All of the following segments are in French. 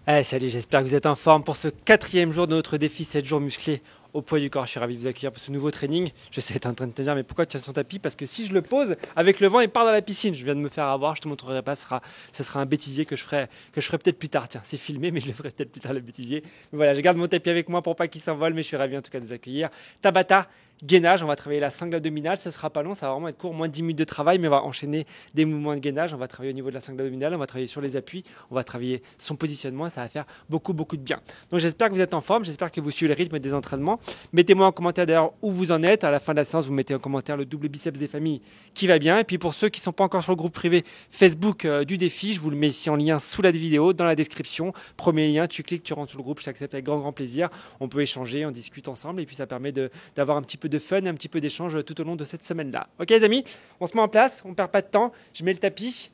Eh, salut, j'espère que vous êtes en forme pour ce quatrième jour de notre défi 7 jours musclés au poids du corps. Je suis ravi de vous accueillir pour ce nouveau training. Je sais, tu es en train de te dire, mais pourquoi tu tiens sur ton tapis? Parce que si je le pose avec le vent, il part dans la piscine. Je viens de me faire avoir, je te montrerai pas. Ce sera un bêtisier que je ferai peut-être plus tard. Tiens, c'est filmé, mais je le ferai peut-être plus tard, le bêtisier. Mais voilà, je garde mon tapis avec moi pour pas qu'il s'envole, mais je suis ravi en tout cas de vous accueillir. Tabata, gainage, on va travailler la sangle abdominale. Ce sera pas long, ça va vraiment être court, moins de 10 minutes de travail, mais on va enchaîner des mouvements de gainage. On va travailler au niveau de la sangle abdominale, on va travailler sur les appuis, on va travailler son positionnement. Ça va faire beaucoup, beaucoup de bien. Donc j'espère que vous êtes en forme, j'espère que vous suivez le rythme des entraînements. Mettez-moi en commentaire d'ailleurs où vous en êtes. À la fin de la séance, vous mettez en commentaire le double biceps des familles qui va bien. Et puis pour ceux qui ne sont pas encore sur le groupe privé Facebook du défi, je vous le mets ici en lien sous la vidéo, dans la description. Premier lien, tu cliques, tu rentres sur le groupe, je t'accepte avec grand, grand plaisir. On peut échanger, on discute ensemble et puis ça permet d'avoir un petit peu de fun et un petit peu d'échange tout au long de cette semaine-là. Ok les amis, on se met en place, on ne perd pas de temps. Je mets le tapis,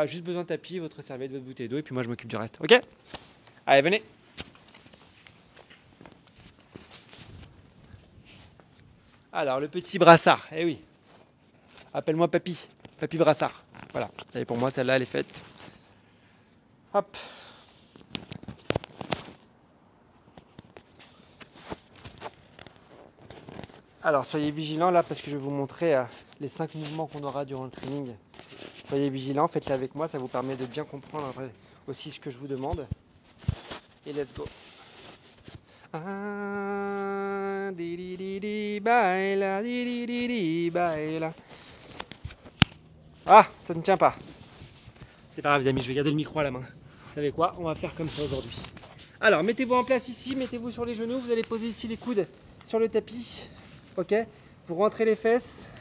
juste besoin de tapis, votre serviette, votre bouteille d'eau et puis moi je m'occupe du reste. Ok? Allez, venez. Alors, le petit brassard, eh oui, appelle-moi papy, papy brassard. Voilà, et pour moi, celle-là, elle est faite. Hop. Alors, soyez vigilants là, parce que je vais vous montrer les 5 mouvements qu'on aura durant le training. Soyez vigilants, faites-les avec moi, ça vous permet de bien comprendre après aussi ce que je vous demande. Et let's go. Ah, di di di di, baila, di di di di, baila. Ah, ça ne tient pas. C'est pas grave les amis, je vais garder le micro à la main. Vous savez quoi? On va faire comme ça aujourd'hui. Alors, mettez-vous en place ici, mettez-vous sur les genoux, vous allez poser ici les coudes sur le tapis. Ok? Vous rentrez les fesses.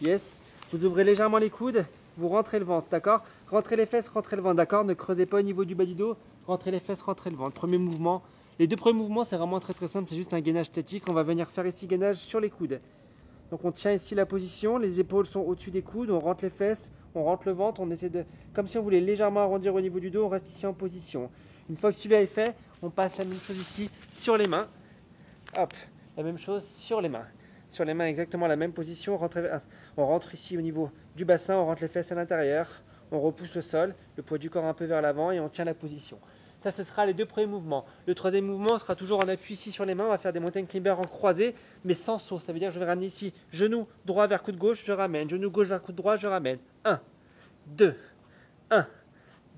Yes. Vous ouvrez légèrement les coudes, vous rentrez le ventre, d'accord? Rentrez les fesses, rentrez le ventre, d'accord? Ne creusez pas au niveau du bas du dos. Rentrez les fesses, rentrez le ventre. Premier mouvement. Les deux premiers mouvements, c'est vraiment très très simple, c'est juste un gainage statique. On va venir faire ici gainage sur les coudes. Donc on tient ici la position, les épaules sont au-dessus des coudes, on rentre les fesses, on rentre le ventre, on essaie de, comme si on voulait légèrement arrondir au niveau du dos, on reste ici en position. Une fois que celui-là est fait, on passe la même chose ici sur les mains. Hop, la même chose sur les mains. Sur les mains, exactement la même position. On rentre ici au niveau du bassin, on rentre les fesses à l'intérieur, on repousse le sol, le poids du corps un peu vers l'avant et on tient la position. Ça, ce sera les deux premiers mouvements. Le troisième mouvement sera toujours en appui ici sur les mains. On va faire des mountain climbers en croisé, mais sans saut. Ça veut dire que je vais ramener ici genou droit vers coude gauche, je ramène. Genou gauche vers coude droit, je ramène. 1, 2, 1,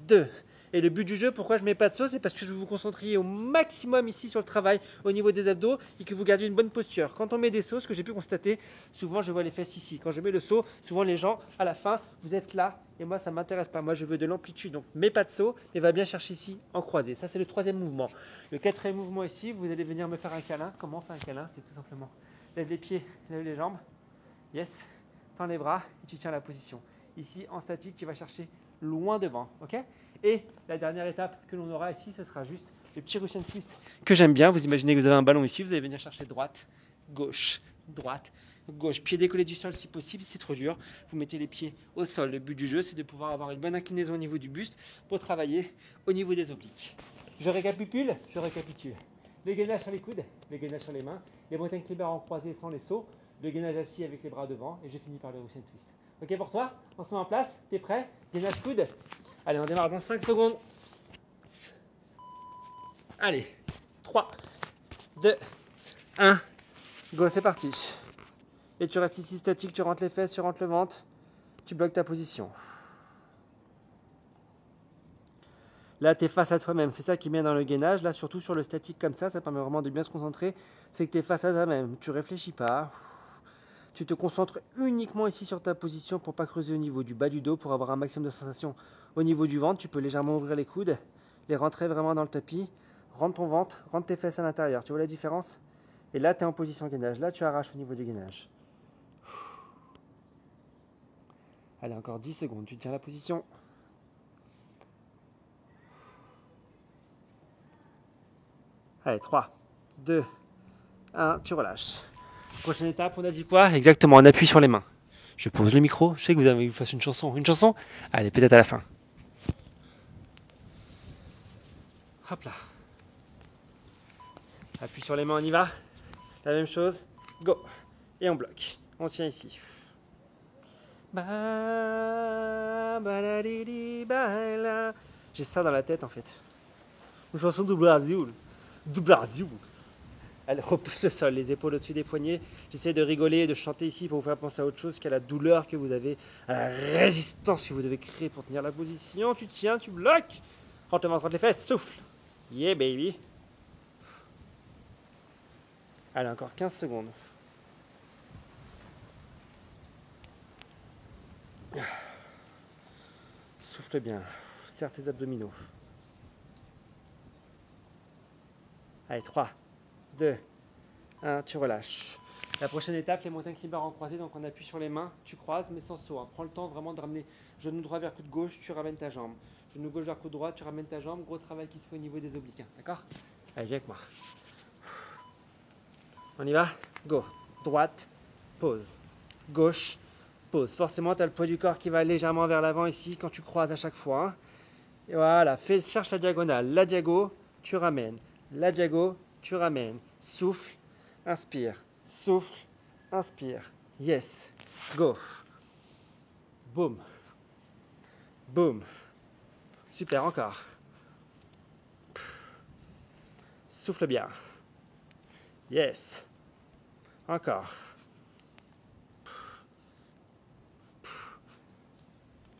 2. Et le but du jeu, pourquoi je ne mets pas de saut, c'est parce que je veux vous concentrer au maximum ici sur le travail au niveau des abdos et que vous gardiez une bonne posture. Quand on met des sauts, ce que j'ai pu constater, souvent je vois les fesses ici. Quand je mets le saut, souvent les gens, à la fin, vous êtes là et moi ça ne m'intéresse pas. Moi je veux de l'amplitude, donc mets pas de saut et va bien chercher ici en croisé. Ça c'est le troisième mouvement. Le quatrième mouvement ici, vous allez venir me faire un câlin. Comment on fait un câlin? C'est tout simplement lève les pieds, lève les jambes. Yes. Tends les bras et tu tiens la position. Ici en statique, tu vas chercher loin devant, ok? Et la dernière étape que l'on aura ici, ce sera juste le petit Russian twist que j'aime bien. Vous imaginez que vous avez un ballon ici, vous allez venir chercher droite, gauche, droite, gauche. Pied décollé du sol si possible, si c'est trop dur. Vous mettez les pieds au sol. Le but du jeu, c'est de pouvoir avoir une bonne inclinaison au niveau du buste pour travailler au niveau des obliques. Je récapitule, je récapitule. Le gainage sur les coudes, le gainage sur les mains, les mountain climbers en croisé sans les sauts, le gainage assis avec les bras devant et je finis par le Russian twist. Ok pour toi? On se met en place? T'es prêt? Gainage coude. Allez, on démarre dans 5 secondes. Allez, 3, 2, 1, go, c'est parti. Et tu restes ici statique, tu rentres les fesses, tu rentres le ventre, tu bloques ta position. Là, tu es face à toi-même, c'est ça qui met dans le gainage. Là, surtout sur le statique comme ça permet vraiment de bien se concentrer. C'est que tu es face à toi-même, tu réfléchis pas. Tu te concentres uniquement ici sur ta position pour ne pas creuser au niveau du bas du dos, pour avoir un maximum de sensations au niveau du ventre. Tu peux légèrement ouvrir les coudes, les rentrer vraiment dans le tapis. Rentre ton ventre, rentre tes fesses à l'intérieur. Tu vois la différence? Et là, tu es en position gainage. Là, tu arraches au niveau du gainage. Allez, encore 10 secondes. Tu tiens la position. Allez, 3, 2, 1, tu relâches. Prochaine étape, on a dit quoi? Exactement, on appuie sur les mains. Je pose le micro. Je sais que vous avez envie que je fasse une chanson. Une chanson? Allez, peut-être à la fin. Hop là. Appuie sur les mains, on y va. La même chose. Go. Et on bloque. On tient ici. J'ai ça dans la tête en fait. Une chanson du Brésil. Du Brésil. Elle repousse le sol, les épaules au-dessus des poignets. J'essaie de rigoler et de chanter ici pour vous faire penser à autre chose qu'à la douleur que vous avez, à la résistance que vous devez créer pour tenir la position. Tu tiens, tu bloques. Rentre le ventre entre les fesses, souffle. Yeah baby. Allez, encore 15 secondes. Souffle bien. Serre tes abdominaux. Allez, 3, 2, 1, tu relâches. La prochaine étape, les mountain climbers en croisé, donc on appuie sur les mains, tu croises mais sans saut. Hein. Prends le temps vraiment de ramener genou droit vers coude gauche, tu ramènes ta jambe. Genou gauche vers coude droit, tu ramènes ta jambe. Gros travail qui se fait au niveau des obliques. Hein. D'accord? Allez, viens avec moi. On y va? Go. Droite, pause. Gauche, pause. Forcément, tu as le poids du corps qui va légèrement vers l'avant ici quand tu croises à chaque fois. Hein. Et voilà, cherche la diagonale. La diago, tu ramènes. La diago, tu ramènes. Souffle, inspire. Souffle, inspire. Yes. Go. Boum. Boum. Super, encore. Souffle bien. Yes. Encore.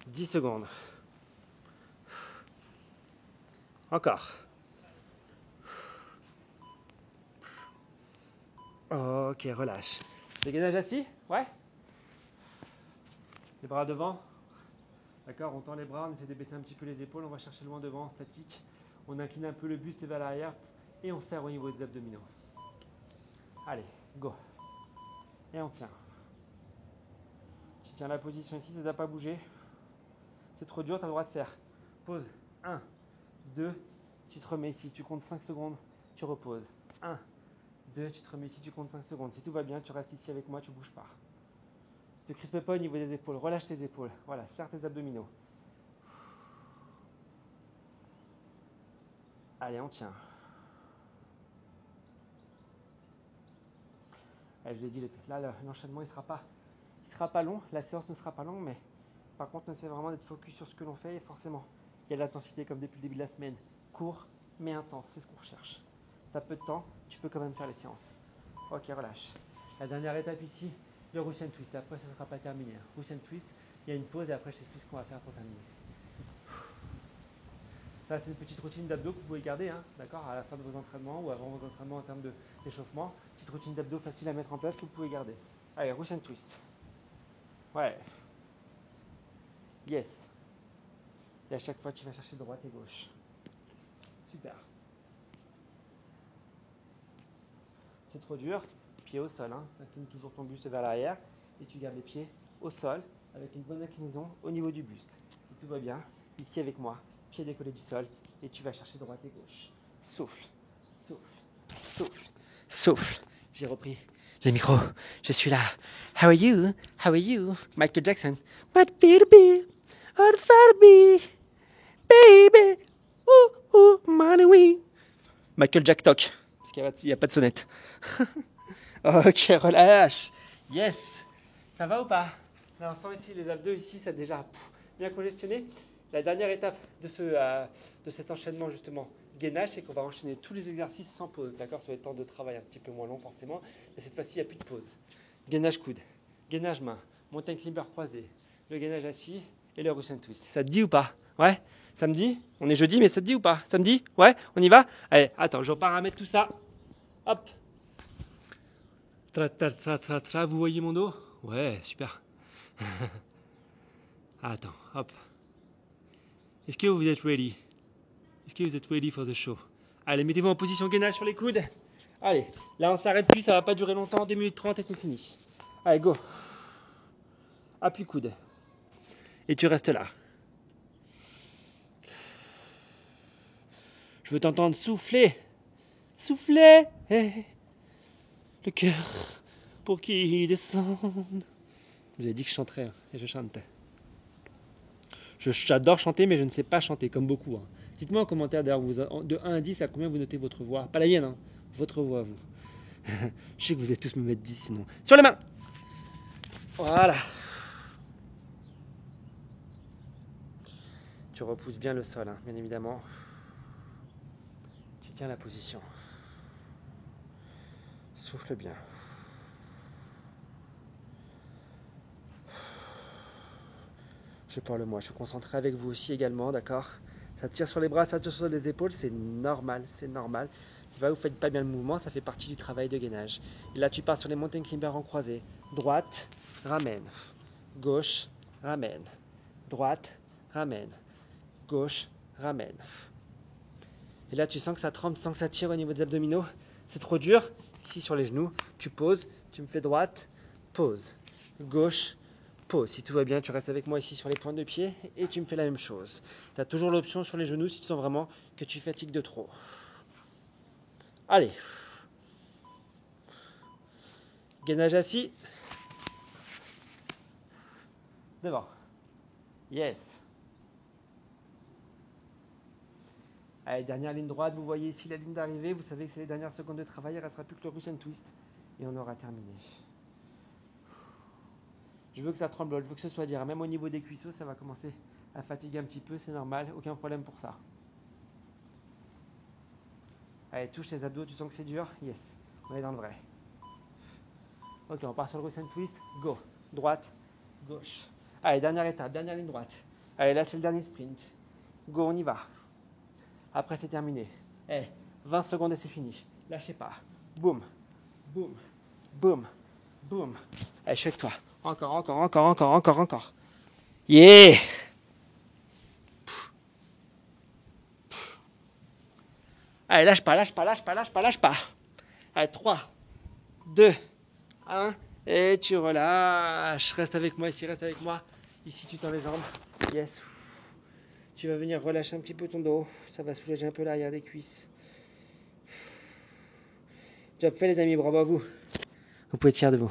10 secondes. Encore. Ok, relâche. Dégainage assis? Ouais. Les bras devant. D'accord, on tend les bras, on essaie de baisser un petit peu les épaules, on va chercher loin devant, statique. On incline un peu le buste vers l'arrière et on serre au niveau des abdominaux. Allez, go. Et on tient. Tu tiens la position ici, ça ne doit pas bouger. C'est trop dur, tu as le droit de faire. Pause. 1, 2, tu te remets ici, tu comptes 5 secondes, tu reposes. 1, 2, tu te remets ici, tu comptes 5 secondes. Si tout va bien, tu restes ici avec moi, tu ne bouges pas. Ne te crispe pas au niveau des épaules, relâche tes épaules. Voilà, serre tes abdominaux. Allez, on tient. Allez, je l'ai dit, là, l'enchaînement, il sera pas long. La séance ne sera pas longue, mais par contre, on essaie vraiment d'être focus sur ce que l'on fait. Et forcément, il y a de l'intensité comme depuis le début de la semaine. Court, mais intense, c'est ce qu'on recherche. Tu as peu de temps, tu peux quand même faire les séances. Ok, relâche. La dernière étape ici, le Russian Twist. Après, ça ne sera pas terminé. Russian Twist, il y a une pause et après, je t'explique ce qu'on va faire pour terminer. Ça, c'est une petite routine d'abdos que vous pouvez garder, hein, d'accord, à la fin de vos entraînements ou avant vos entraînements en termes d'échauffement. Petite routine d'abdos facile à mettre en place que vous pouvez garder. Allez, Russian Twist. Ouais. Yes. Et à chaque fois, tu vas chercher droite et gauche. Super. C'est trop dur. Pied au sol. Hein. Incline toujours ton buste vers l'arrière. Et tu gardes les pieds au sol avec une bonne inclinaison au niveau du buste. Si tout va bien, ici avec moi, pied décollé du sol. Et tu vas chercher droite et gauche. Souffle. Souffle. Souffle. Souffle. J'ai repris le micro. Je suis là. How are you? How are you? Michael Jackson. What baby? What baby? Baby. Ouh, ouh, money we. Michael Jack Talk. Parce qu'il n'y a pas de sonnette. Ok, relâche. Yes. Ça va ou pas? Là, on sent ici les abdos, ici, ça a déjà bien congestionné. La dernière étape de cet enchaînement, justement, gainage, c'est qu'on va enchaîner tous les exercices sans pause. D'accord? Ça va être temps de travail un petit peu moins long, forcément. Mais cette fois-ci, il n'y a plus de pause. Gainage coude, gainage main, mountain climber croisé, le gainage assis et le Russian Twist. Ça te dit ou pas? Ouais? Samedi? On est jeudi, mais ça te dit ou pas? Samedi? Ouais? On y va? Allez, attends, je paramètre tout ça. Hop! Tra, tra, tra, tra, tra. Vous voyez mon dos? Ouais, super. Attends, hop. Est-ce que vous êtes ready? Est-ce que vous êtes ready for the show? Allez, mettez-vous en position gainage sur les coudes. Allez, là on s'arrête plus, ça va pas durer longtemps, 2 minutes 30 et c'est fini. Allez, go. Appuie coude. Et tu restes là. Je veux t'entendre souffler. Souffler. Le cœur pour qu'il descende. Vous avez dit que je chanterais, hein, et je chante. J'adore chanter, mais je ne sais pas chanter, comme beaucoup. Hein. Dites-moi en commentaire, d'ailleurs, de 1 à 10, à combien vous notez votre voix. Pas la mienne, hein, votre voix, vous. Je sais que vous êtes tous me mettre 10 sinon. Sur les mains. Voilà. Tu repousses bien le sol, hein, bien évidemment. Tiens la position. Souffle bien. Je parle moi, je suis concentré avec vous aussi également, d'accord? Ça tire sur les bras, ça tire sur les épaules, c'est normal, c'est normal. Si vous ne faites pas bien le mouvement, ça fait partie du travail de gainage. Et là, tu pars sur les mountain climbers en croisée. Droite, ramène. Gauche, ramène. Droite, ramène. Gauche, ramène. Et là, tu sens que ça tremble, tu sens que ça tire au niveau des abdominaux. C'est trop dur. Ici, sur les genoux, tu poses, tu me fais droite, pause. Gauche, pause. Si tout va bien, tu restes avec moi ici sur les pointes de pied et tu me fais la même chose. Tu as toujours l'option sur les genoux si tu sens vraiment que tu fatigues de trop. Allez. Gainage assis. Devant. Yes. Allez, dernière ligne droite, vous voyez ici la ligne d'arrivée, vous savez que c'est les dernières secondes de travail, il ne restera plus que le Russian twist et on aura terminé. Je veux que ça tremble, je veux que ce soit dire, même au niveau des cuisseaux, ça va commencer à fatiguer un petit peu, c'est normal, aucun problème pour ça. Allez, touche les abdos, tu sens que c'est dur, yes, on est dans le vrai. Ok, on part sur le Russian twist, go, droite, gauche. Allez, dernière étape, dernière ligne droite. Allez, là c'est le dernier sprint. Go, on y va. Après, c'est terminé. 20 secondes et c'est fini. Lâchez pas. Boum, boum, boum, boum. Allez, je suis avec toi. Encore. Yeah! Allez, lâche pas. Allez, 3, 2, 1. Et tu relâches. Reste avec moi ici, reste avec moi. Ici, tu tends les jambes. Yes. Tu vas venir relâcher un petit peu ton dos. Ça va soulager un peu l'arrière des cuisses. Job fait les amis, bravo à vous. Vous pouvez être fiers de vous.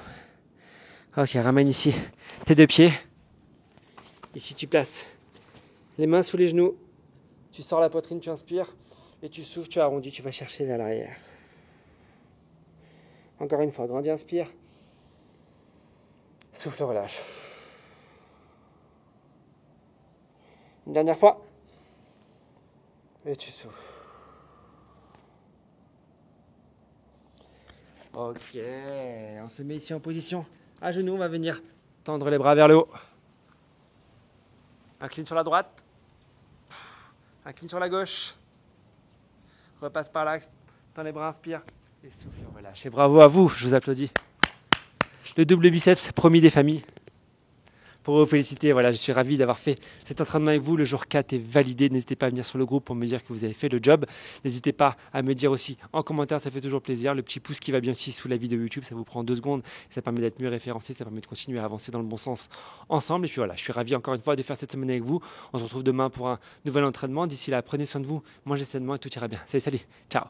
Ok, ramène ici tes deux pieds. Ici tu places les mains sous les genoux. Tu sors la poitrine, tu inspires. Et tu souffles, tu arrondis, tu vas chercher vers l'arrière. Encore une fois, grandis, inspire. Souffle, relâche. Une dernière fois. Et tu souffles. Ok, on se met ici en position. À genoux, on va venir tendre les bras vers le haut. Incline sur la droite. Incline sur la gauche. Repasse par l'axe. Tends les bras, inspire. Et souffle, relâche. Et bravo à vous, je vous applaudis. Le double biceps, promis des familles. Pour vous féliciter, voilà, je suis ravi d'avoir fait cet entraînement avec vous. Le jour 4 est validé. N'hésitez pas à venir sur le groupe pour me dire que vous avez fait le job. N'hésitez pas à me dire aussi en commentaire, ça fait toujours plaisir. Le petit pouce qui va bien aussi sous la vidéo YouTube, ça vous prend 2 secondes. Ça permet d'être mieux référencé, ça permet de continuer à avancer dans le bon sens ensemble. Et puis voilà, je suis ravi encore une fois de faire cette semaine avec vous. On se retrouve demain pour un nouvel entraînement. D'ici là, prenez soin de vous, mangez sainement et tout ira bien. Salut, ciao.